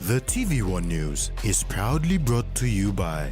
The TVWAN News is proudly brought to you by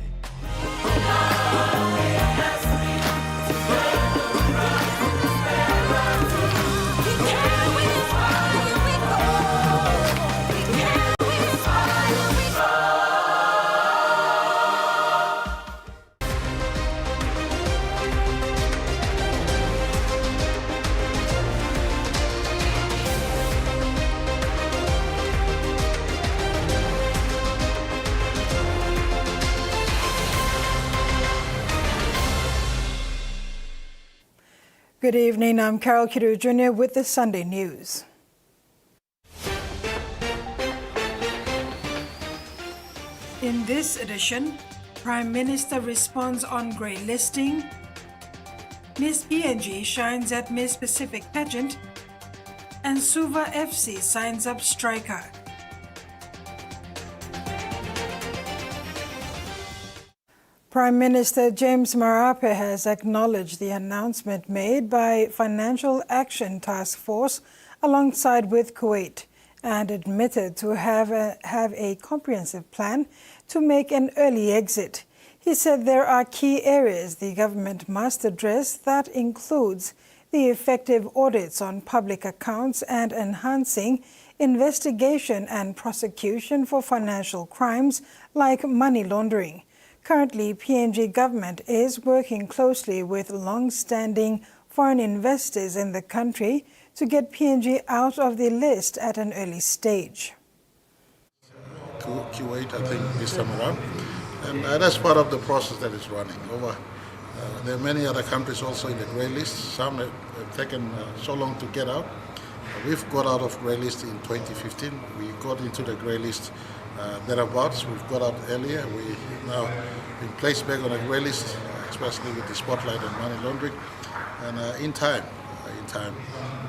Good evening, I'm Carol Kiru Jr. with the Sunday News. In this edition, Prime Minister responds on grey listing, Miss PNG shines at Miss Pacific Pageant, and Suva FC signs up striker. Prime Minister James Marape has acknowledged the announcement made by Financial Action Task Force alongside with Kuwait and admitted to have a comprehensive plan to make an early exit. He said there are key areas the government must address that includes the effective audits on public accounts and enhancing investigation and prosecution for financial crimes like money laundering. Currently, PNG government is working closely with long-standing foreign investors in the country to get PNG out of the list at an early stage. Kuwait, I think, this time around, and that's part of the process that is running. There are many other countries also in the grey list. Some have taken so long to get out. We've got out of grey list in 2015. We got into the grey list thereabouts. We've got out earlier. We now been placed back on a grey list, especially with the spotlight on money laundering. And in time,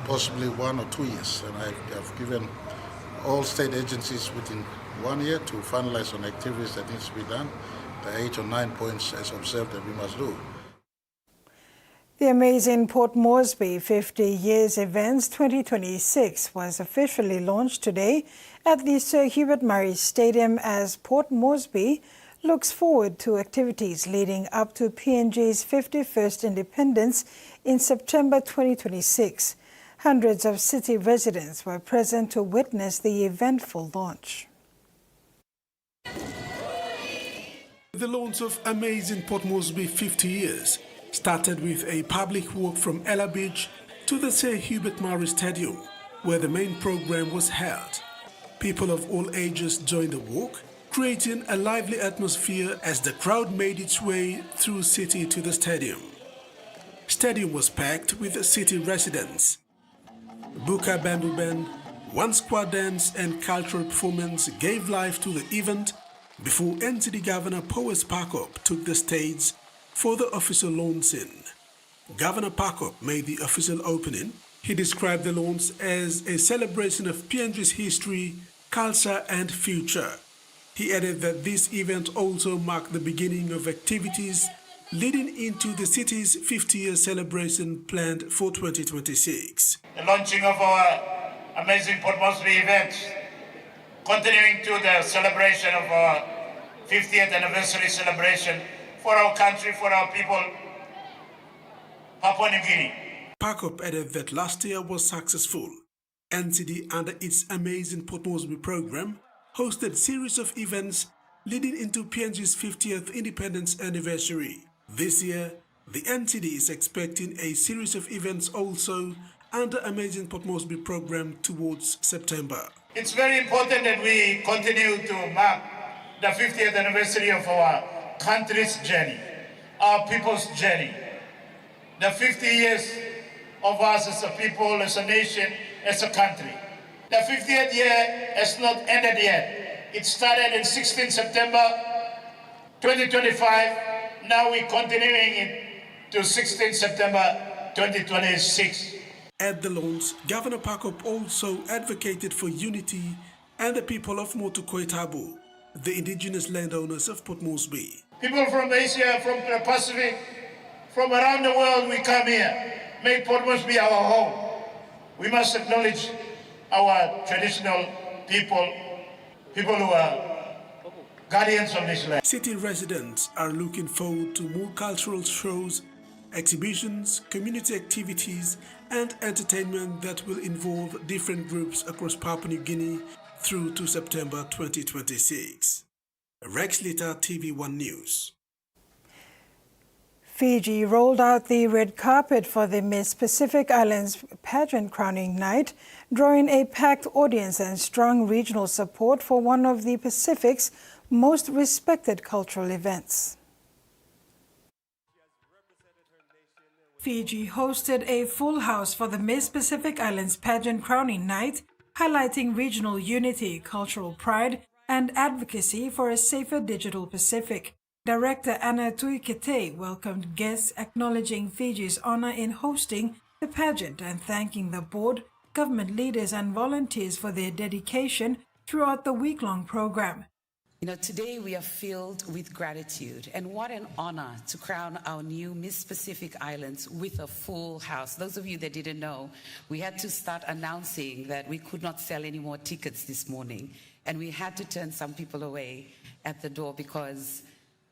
possibly 1 or 2 years. And I've given all state agencies within 1 year to finalize on activities that needs to be done. The 8 or 9 points as observed that we must do. The Amazing Port Moresby 50 Years Events 2026 was officially launched today at the Sir Hubert Murray Stadium as Port Moresby looks forward to activities leading up to PNG's 51st independence in September 2026. Hundreds of city residents were present to witness the eventful launch. The launch of Amazing Port Moresby 50 Years started with a public walk from Ella Beach to the Sir Hubert Murray Stadium, where the main program was held. People of all ages joined the walk, creating a lively atmosphere as the crowd made its way through city to the stadium. Stadium was packed with city residents. Buka Bamboo Band, one squad dance and cultural performance gave life to the event before NCD Governor Powes Parkop took the stage for the official launching. Governor Parkop made the official opening. He described the launch as a celebration of PNG's history, culture and future. He added that this event also marked the beginning of activities leading into the city's 50-year celebration planned for 2026. The launching of our Amazing Port Moresby event, continuing to the celebration of our 50th anniversary celebration for our country, for our people, Papua New Guinea. Parkop added that last year was successful. NCD, under its Amazing Port Moresby program, hosted series of events leading into PNG's 50th independence anniversary. This year, the NCD is expecting a series of events also under Amazing Port Moresby program towards September. It's very important that we continue to mark the 50th anniversary of our country's journey, our people's journey. The 50 years of us as a people, as a nation, as a country. The 50th year has not ended yet. It started in 16 September 2025. Now we're continuing it to 16 September 2026. At the launch, Governor Parkop also advocated for unity and the people of Motu-Koitabu, the indigenous landowners of Port Moresby. People from Asia, from the Pacific, from around the world, we come here, make Port Moresby our home. We must acknowledge our traditional people people who are guardians of this land. City residents are looking forward to more cultural shows, exhibitions, community activities, and entertainment that will involve different groups across Papua New Guinea through to September 2026. Rex Litter, TVWAN News. Fiji rolled out the red carpet for the Miss Pacific Islands pageant crowning night, drawing a packed audience and strong regional support for one of the Pacific's most respected cultural events. Fiji hosted a full house for the Miss Pacific Islands pageant crowning night, highlighting regional unity, cultural pride, and advocacy for a safer digital Pacific. Director Anna Tuikete welcomed guests, acknowledging Fiji's honor in hosting the pageant and thanking the board, government leaders, and volunteers for their dedication throughout the week-long program. You know, today we are filled with gratitude, and what an honor to crown our new Miss Pacific Islands with a full house. Those of you that didn't know, we had to start announcing that we could not sell any more tickets this morning, and we had to turn some people away at the door because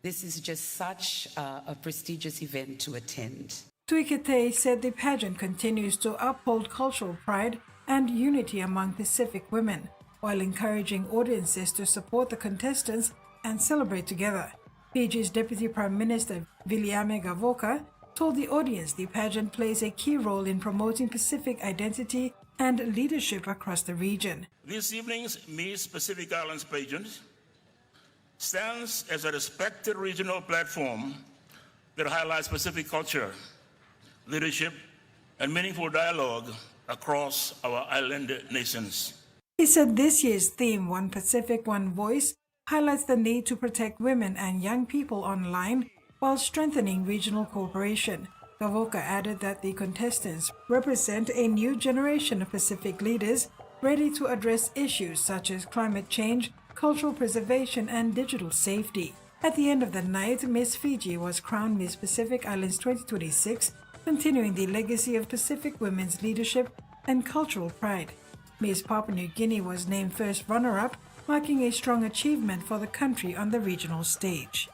this is just such a prestigious event to attend. Tuikete said the pageant continues to uphold cultural pride and unity among Pacific women, while encouraging audiences to support the contestants and celebrate together. Fiji's Deputy Prime Minister Viliame Gavoka told the audience the pageant plays a key role in promoting Pacific identity and leadership across the region. This evening's Miss Pacific Islands pageant stands as a respected regional platform that highlights Pacific culture, leadership, and meaningful dialogue across our island nations. He said this year's theme, One Pacific, One Voice, highlights the need to protect women and young people online while strengthening regional cooperation. Gavoka added that the contestants represent a new generation of Pacific leaders ready to address issues such as climate change, cultural preservation, and digital safety. At the end of the night, Miss Fiji was crowned Miss Pacific Islands 2026, continuing the legacy of Pacific women's leadership and cultural pride. Miss Papua New Guinea was named first runner-up, marking a strong achievement for the country on the regional stage.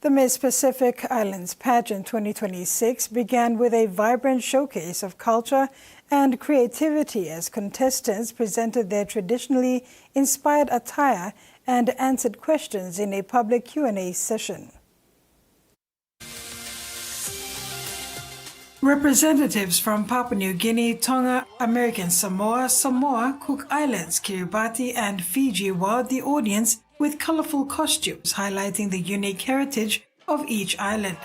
The Miss Pacific Islands Pageant 2026 began with a vibrant showcase of culture and creativity as contestants presented their traditionally inspired attire and answered questions in a public Q&A session. Representatives from Papua New Guinea, Tonga, American Samoa, Samoa, Cook Islands, Kiribati, and Fiji wowed the audience with colorful costumes highlighting the unique heritage of each island.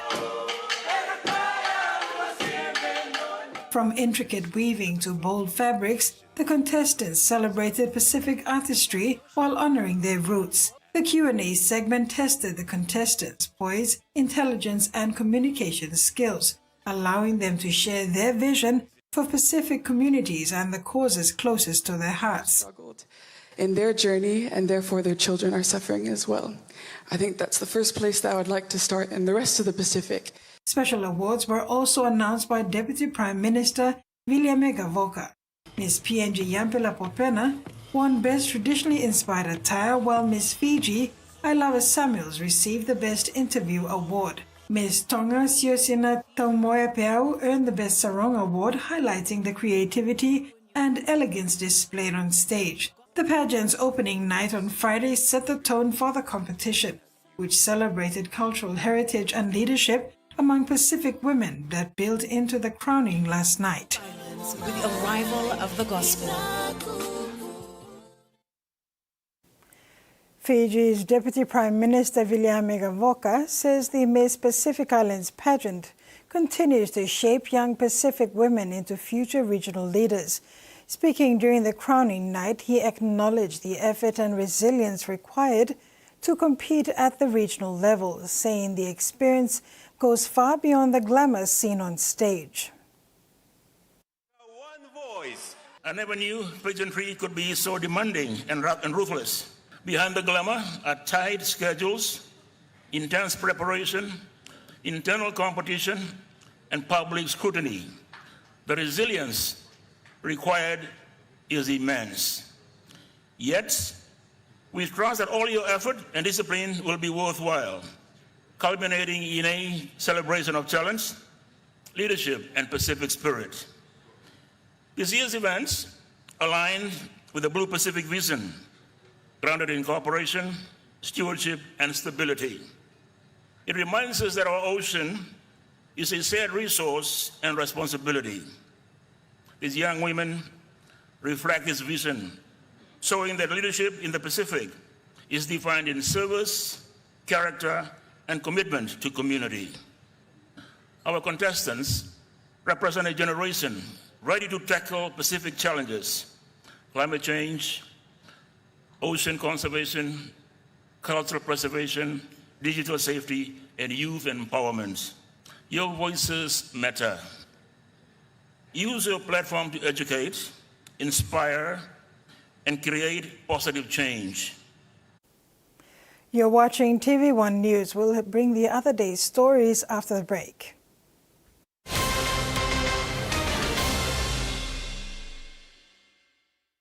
From intricate weaving to bold fabrics, the contestants celebrated Pacific artistry while honoring their roots. The Q&A segment tested the contestants' poise, intelligence, and communication skills, allowing them to share their vision for Pacific communities and the causes closest to their hearts. In their journey, and therefore their children are suffering as well. I think that's the first place that I would like to start in the rest of the Pacific. Special awards were also announced by Deputy Prime Minister Viliame Gavoka. Miss PNG Yampila Popena won Best Traditionally Inspired Attire, while Miss Fiji Ailava Samuels received the Best Interview Award. Miss Tonga Siosina Taumoya Peau earned the Best Sarong Award, highlighting the creativity and elegance displayed on stage. The pageant's opening night on Friday set the tone for the competition, which celebrated cultural heritage and leadership among Pacific women that built into the crowning last night. With the arrival of the gospel. Fiji's Deputy Prime Minister Viliame Gavoka says the Miss Pacific Islands pageant continues to shape young Pacific women into future regional leaders. Speaking during the crowning night, he acknowledged the effort and resilience required to compete at the regional level, saying the experience goes far beyond the glamour seen on stage. One voice. I never knew pageantry could be so demanding and ruthless. Behind the glamour are tight schedules, intense preparation, internal competition, and public scrutiny. The resilience required is immense. Yet, We trust that all your effort and discipline will be worthwhile, culminating in a celebration of talent, leadership, and Pacific spirit. This year's events align with the Blue Pacific vision, grounded in cooperation, stewardship, and stability. It reminds us that our ocean is a shared resource and responsibility. These young women reflect this vision, showing that leadership in the Pacific is defined in service, character, and commitment to community. Our contestants represent a generation ready to tackle Pacific challenges: climate change, ocean conservation, cultural preservation, digital safety, and youth empowerment. Your voices matter. Use your platform to educate, inspire, and create positive change. You're watching TV1 News. We'll bring the other day's stories after the break.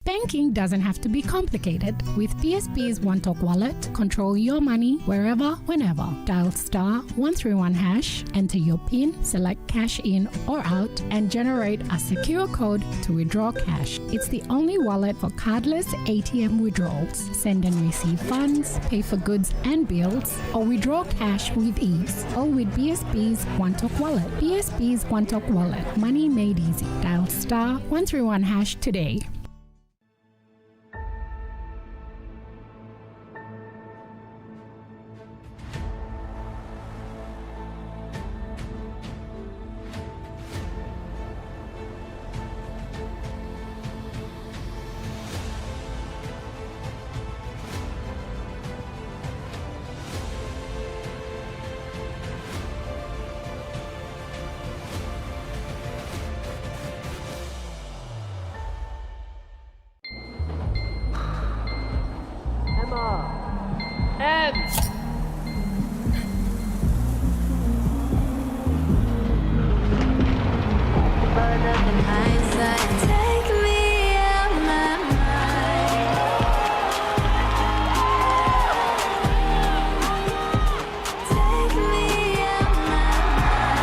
Banking doesn't have to be complicated. With PSB's One Talk Wallet, control your money wherever, whenever. Dial *131#, enter your PIN, select cash in or out, and generate a secure code to withdraw cash. It's the only wallet for cardless ATM withdrawals. Send and receive funds, pay for goods and bills, or withdraw cash with ease. All with PSB's One Talk Wallet. PSB's One Talk Wallet. Money made easy. Dial *131# today.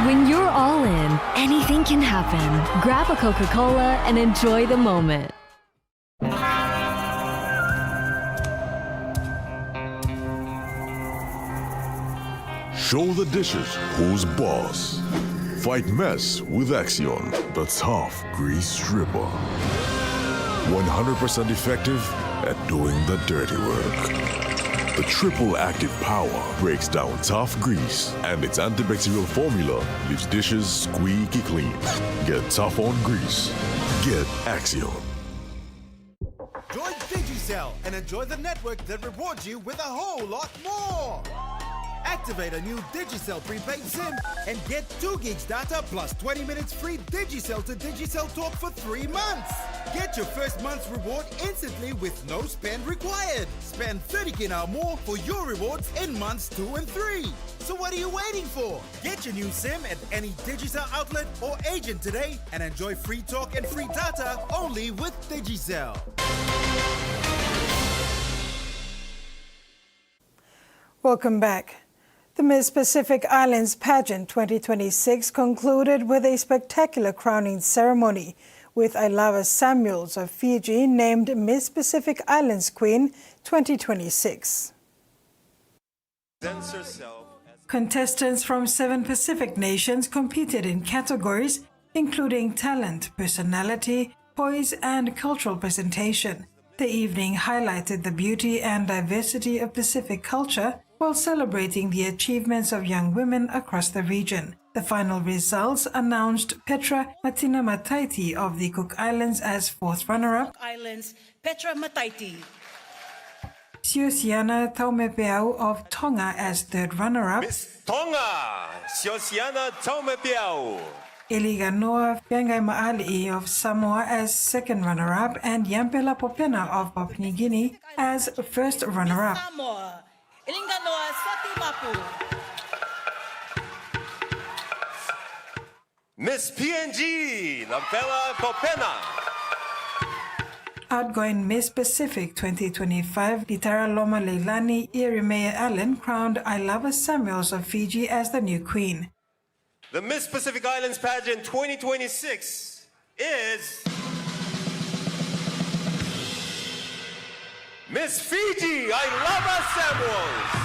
When you're all in, anything can happen. Grab a Coca-Cola and enjoy the moment. Show the dishes who's boss. Fight mess with Axion, the tough grease stripper. 100% effective at doing the dirty work. The triple active power breaks down tough grease, and its antibacterial formula leaves dishes squeaky clean. Get tough on grease. Get Axion. Join Digicel and enjoy the network that rewards you with a whole lot more. Activate a new Digicel prepaid SIM and get 2 gigs data plus 20 minutes free Digicel to Digicel talk for 3 months. Get your first month's reward instantly with no spend required. Spend 30 or more for your rewards in months 2 and 3. So what are you waiting for? Get your new SIM at any Digicel outlet or agent today and enjoy free talk and free data only with Digicel. Welcome back. The Miss Pacific Islands Pageant 2026 concluded with a spectacular crowning ceremony, with Ilava Samuels of Fiji named Miss Pacific Islands Queen 2026. Contestants from 7 Pacific nations competed in categories including talent, personality, poise, and cultural presentation. The evening highlighted the beauty and diversity of Pacific culture while celebrating the achievements of young women across the region. The final results announced Petra Matina Mataiti of the Cook Islands as 4th runner-up, Islands, Petra Mataiti. Siosiana Taumepeau of Tonga as 3rd runner-up, Miss Tonga, Siosiana Taumepeau. Eliganoa Fiangai Maali'i of Samoa as 2nd runner-up, and Yampela Popena of Papua New Guinea as 1st runner-up. Samoa, Elinganoa Swatimapu. Miss PNG, Lampela Popena. Outgoing Miss Pacific 2025, Ditara Loma Leilani Irimea Allen crowned Ilava Samuels of Fiji as the new queen. The Miss Pacific Islands Pageant 2026 is Miss Fiji Ilava Samuels.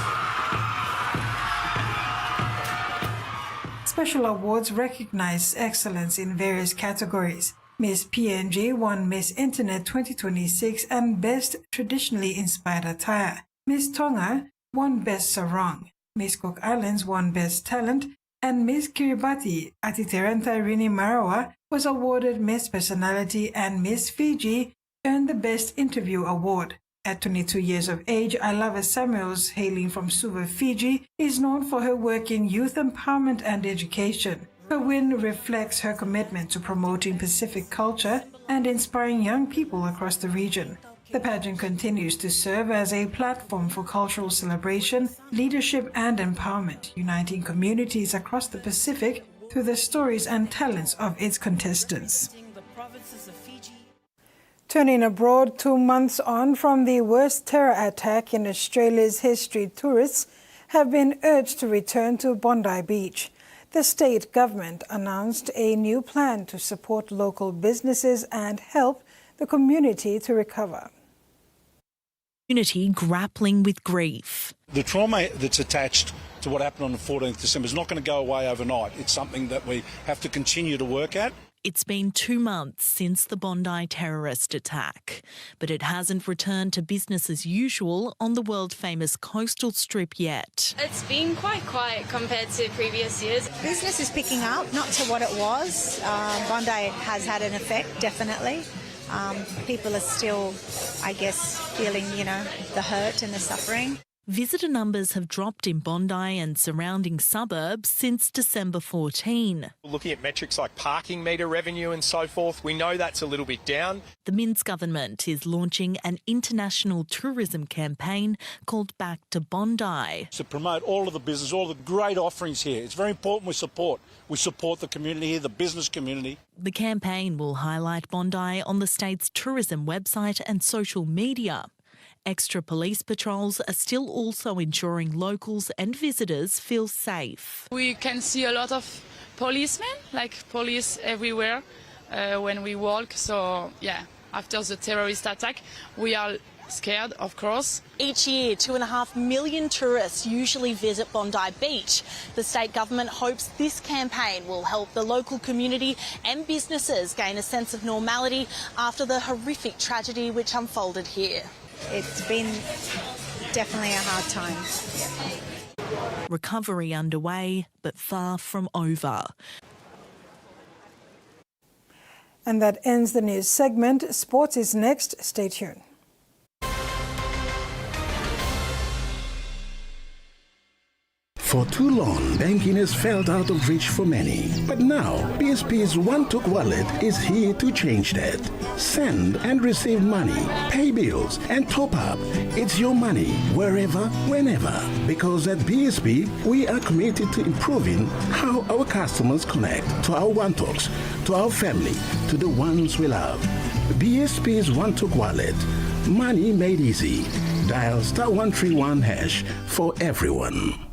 Special awards recognize excellence in various categories. Miss PNG won Miss Internet 2026 and Best Traditionally Inspired Attire. Miss Tonga won Best Sarong. Miss Cook Islands won Best Talent, and Miss Kiribati Atiteranta Rini Marawa was awarded Miss Personality, and Miss Fiji earned the Best Interview Award. At 22 years of age, Ilava Samuels, hailing from Suva, Fiji, is known for her work in youth empowerment and education. Her win reflects her commitment to promoting Pacific culture and inspiring young people across the region. The pageant continues to serve as a platform for cultural celebration, leadership, and empowerment, uniting communities across the Pacific through the stories and talents of its contestants. Turning abroad, 2 months on from the worst terror attack in Australia's history, tourists have been urged to return to Bondi Beach. The state government announced a new plan to support local businesses and help the community to recover. Community grappling with grief. The trauma that's attached to what happened on the 14th December is not going to go away overnight. It's something that we have to continue to work at. It's been 2 months since the Bondi terrorist attack, but it hasn't returned to business as usual on the world-famous coastal strip yet. It's been quite quiet compared to previous years. Business is picking up, not to what it was. Bondi has had an effect, definitely. People are still, I guess, feeling, the hurt and the suffering. Visitor numbers have dropped in Bondi and surrounding suburbs since December 14. Looking at metrics like parking metre revenue and so forth, we know that's a little bit down. The Minns government is launching an international tourism campaign called Back to Bondi. To promote all of the business, all the great offerings here. It's very important we support. We support the community here, the business community. The campaign will highlight Bondi on the state's tourism website and social media. Extra police patrols are still also ensuring locals and visitors feel safe. We can see a lot of policemen, like police everywhere when we walk. So, after the terrorist attack, we are scared, of course. Each year, 2.5 million tourists usually visit Bondi Beach. The state government hopes this campaign will help the local community and businesses gain a sense of normality after the horrific tragedy which unfolded here. It's been definitely a hard time. Recovery underway, but far from over. And that ends the news segment. Sports is next. Stay tuned. For too long, banking has felt out of reach for many. But now, PSP's One-Took Wallet is here to change that. Send and receive money, pay bills, and top up. It's your money, wherever, whenever. Because at PSP, we are committed to improving how our customers connect to our One-Talks, to our family, to the ones we love. PSP's One-Took Wallet. Money made easy. Dial *131# for everyone.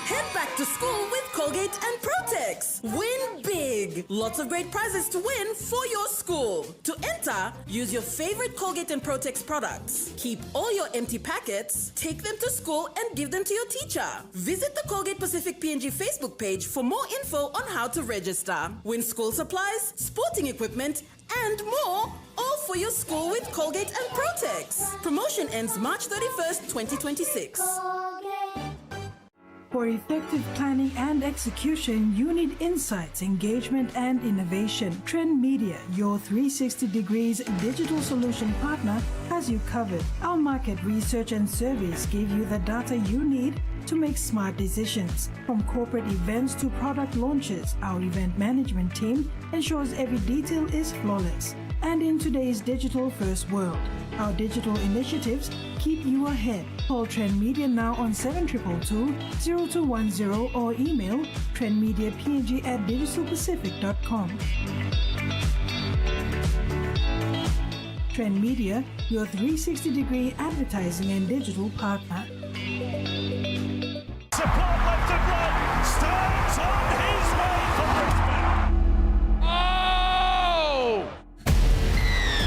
Head back to school with Colgate and Protex. Win big. Lots of great prizes to win for your school. To enter, use your favorite Colgate and Protex products. Keep all your empty packets, take them to school and give them to your teacher. Visit the Colgate Pacific PNG Facebook page for more info on how to register. Win school supplies, sporting equipment, and more, all for your school with Colgate and Protex. Promotion ends March 31st, 2026. For effective planning and execution, you need insights, engagement, and innovation. Trend Media, your 360 degrees digital solution partner, has you covered. Our market research and surveys give you the data you need to make smart decisions. From corporate events to product launches, our event management team ensures every detail is flawless. And in today's digital-first world, our digital initiatives keep you ahead. Call Trend Media now on 7222-0210 or email trendmediapng@digitalpacific.com. Trend Media, your 360-degree advertising and digital partner. Support left and right. Stones on his way for Brisbane. Oh!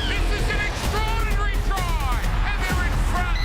This is an extraordinary try, and they're in front.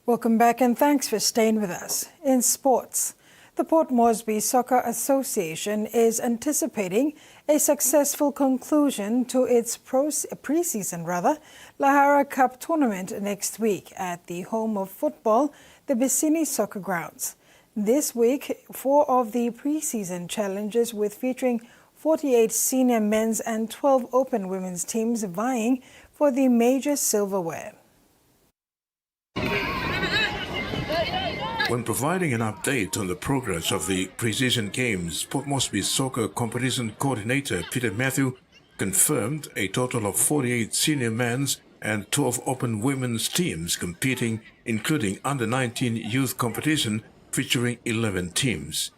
Welcome back and thanks for staying with us. In sports, the Port Moresby Soccer Association is anticipating a successful conclusion to its pre-season Lahara Cup tournament next week at the home of football, the Bissini Soccer Grounds. This week, 4 of the pre-season challenges featuring 48 senior men's and 12 open women's teams vying for the major silverware. When providing an update on the progress of the pre-season games, Port Moresby Soccer Competition Coordinator Peter Matthew confirmed a total of 48 senior men's and 12 open women's teams competing, including under-19 youth competition featuring 11 teams.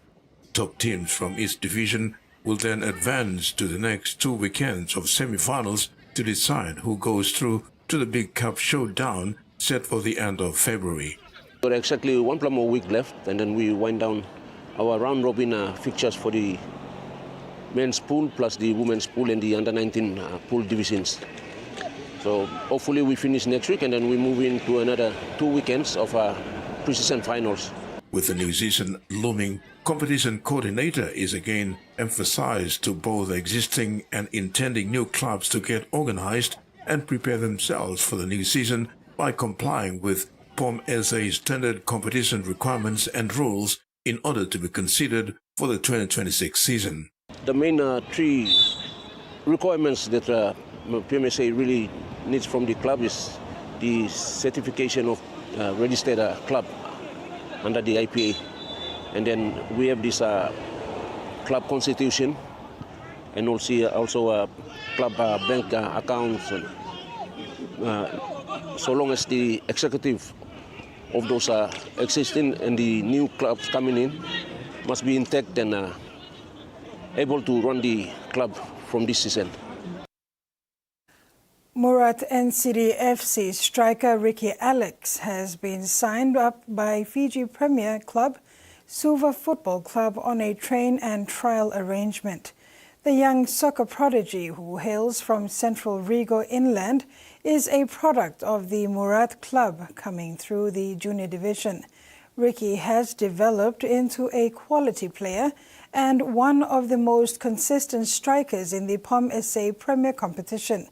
Top teams from each division will then advance to the next 2 weekends of semi-finals to decide who goes through to the Big Cup showdown set for the end of February. Got exactly 1 more week left, and then we wind down our round-robin fixtures for the men's pool plus the women's pool and the under-19 pool divisions. So hopefully we finish next week, and then we move into another 2 weekends of pre-season finals. With the new season looming, competition coordinator is again emphasized to both existing and intending new clubs to get organized and prepare themselves for the new season by complying with POM SA's standard competition requirements and rules in order to be considered for the 2026 season. The main 3 requirements that PMSA really needs from the club is the certification of registered club under the IPA, and then we have this club constitution and also club bank accounts. So long as the executive of those existing and the new clubs coming in must be intact and able to run the club from this season. Murat NCD FC striker Ricky Alex has been signed up by Fiji Premier Club Suva Football Club on a train and trial arrangement. The young soccer prodigy, who hails from central Rigo inland, is a product of the Murat club coming through the junior division. Ricky has developed into a quality player and one of the most consistent strikers in the POM SA Premier competition.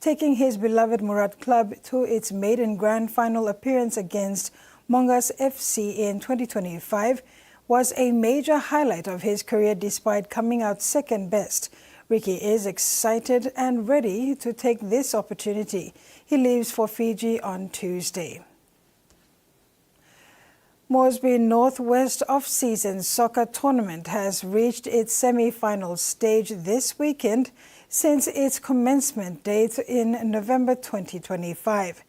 Taking his beloved Murat club to its maiden grand final appearance against Mongas FC in 2025 was a major highlight of his career despite coming out second best. Ricky is excited and ready to take this opportunity. He leaves for Fiji on Tuesday. Moresby Northwest off-season soccer tournament has reached its semi-final stage this weekend since its commencement date in November 2025.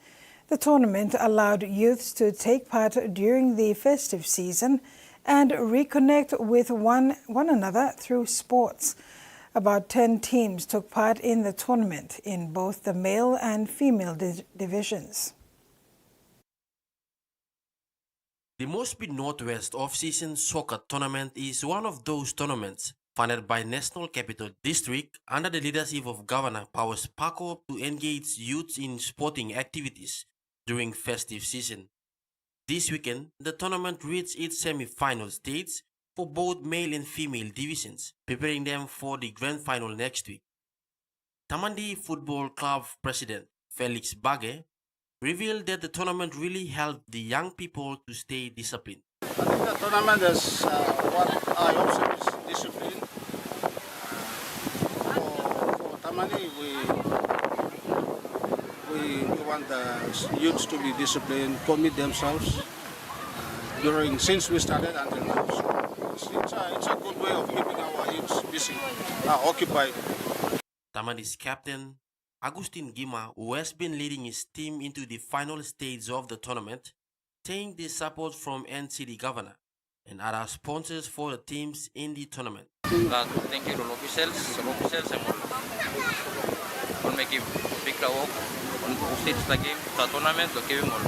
The tournament allowed youths to take part during the festive season and reconnect with one another through sports. About 10 teams took part in the tournament in both the male and female divisions. The Moresby Northwest Off-Season Soccer Tournament is one of those tournaments funded by National Capital District under the leadership of Governor Powers Paco to engage youths in sporting activities during festive season. This weekend, the tournament reached its semi-final stage for both male and female divisions, preparing them for the grand final next week. Tamandi Football Club President Felix Bage revealed that the tournament really helped the young people to stay disciplined. I think the tournament is what I observe is discipline. For Tamandi, we want the youths to be disciplined, commit themselves since we started until now. So it's a good way of keeping our youths busy, occupied. Tamandi's captain Agustin Gima, who has been leading his team into the final stage of the tournament, thanked the support from NCD Governor and other sponsors for the teams in the tournament. Thank you to officials and all make it big work on stage lagi the tournament to give more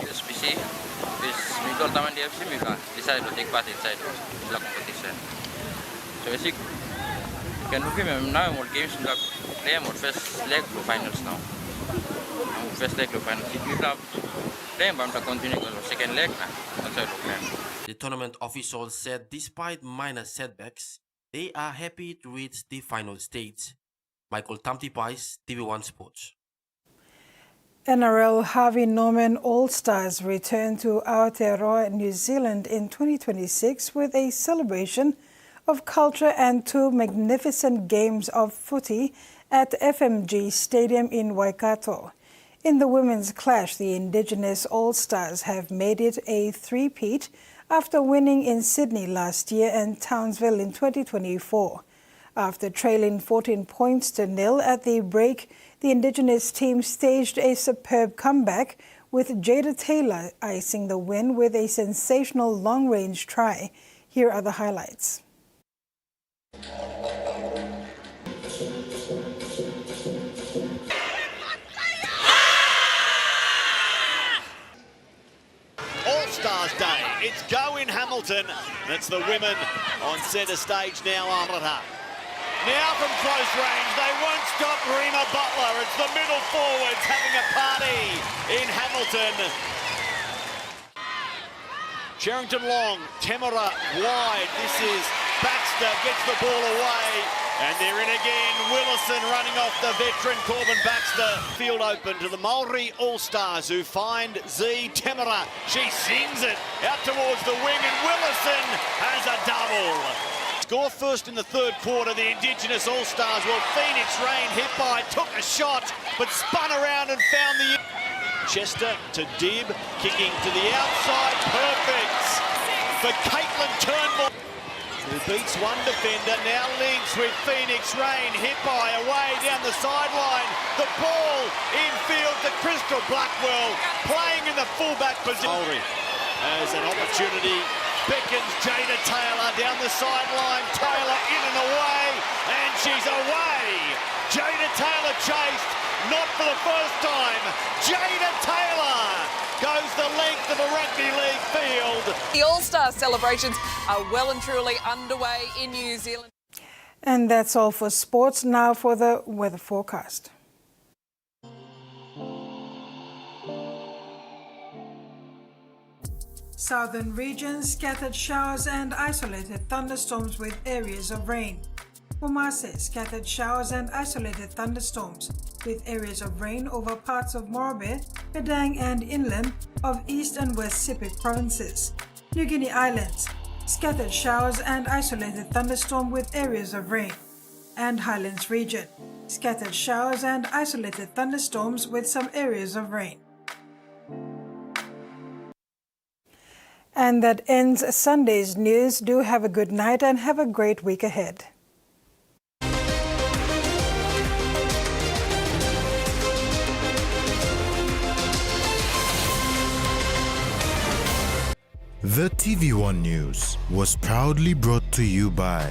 PSPC is middle taman DFC Mika decide to take part inside the competition. So basic can look at now more games play more first leg to finals now. First leg to finals. If you have play to continue to second leg that's how The tournament officials said despite minor setbacks, they are happy to reach the final stage. Michael Tamtipais, TV1 Sports. NRL Harvey Norman Allstars return to Aotearoa, New Zealand in 2026 with a celebration of culture and 2 magnificent games of footy at FMG Stadium in Waikato. In the women's clash, the Indigenous Allstars have made it a three-peat after winning in Sydney last year and Townsville in 2024. After trailing 14 points to 0 at the break, the Indigenous team staged a superb comeback with Jada Taylor icing the win with a sensational long-range try. Here are the highlights. All-Stars Day. It's go in Hamilton. That's the women on centre stage now, Arata. Now from close range, they won't stop Rima Butler. It's the middle forwards having a party in Hamilton. Sherrington long, Temera wide. This is Baxter, gets the ball away. And they're in again. Willison running off the veteran Corbin Baxter. Field open to the Maori All-Stars who find Z Temera. She sings it out towards the wing and Willison has a double. Score first in the third quarter, the Indigenous All-Stars. Well, Phoenix Rain hit by, took a shot, but spun around and found the... Chester to Dib, kicking to the outside, perfect for Caitlin Turnbull, who beats one defender, now links with Phoenix Rain, hit by away down the sideline, the ball infield to Crystal Blackwell, playing in the fullback position. As an opportunity, beckons Jada Taylor down the sideline, Taylor in and away, and she's away. Jada Taylor chased, not for the first time. Jada Taylor goes the length of a rugby league field. The All-Star celebrations are well and truly underway in New Zealand. And that's all for sports. Now for the weather forecast. Southern regions, scattered showers and isolated thunderstorms with areas of rain. Moresby, scattered showers and isolated thunderstorms with areas of rain over parts of Moresby, Padang and inland of East and West Sepik provinces. New Guinea Islands, scattered showers and isolated thunderstorm with areas of rain. And Highlands region, scattered showers and isolated thunderstorms with some areas of rain. And that ends Sunday's news. Do have a good night and have a great week ahead. The TV1 News was proudly brought to you by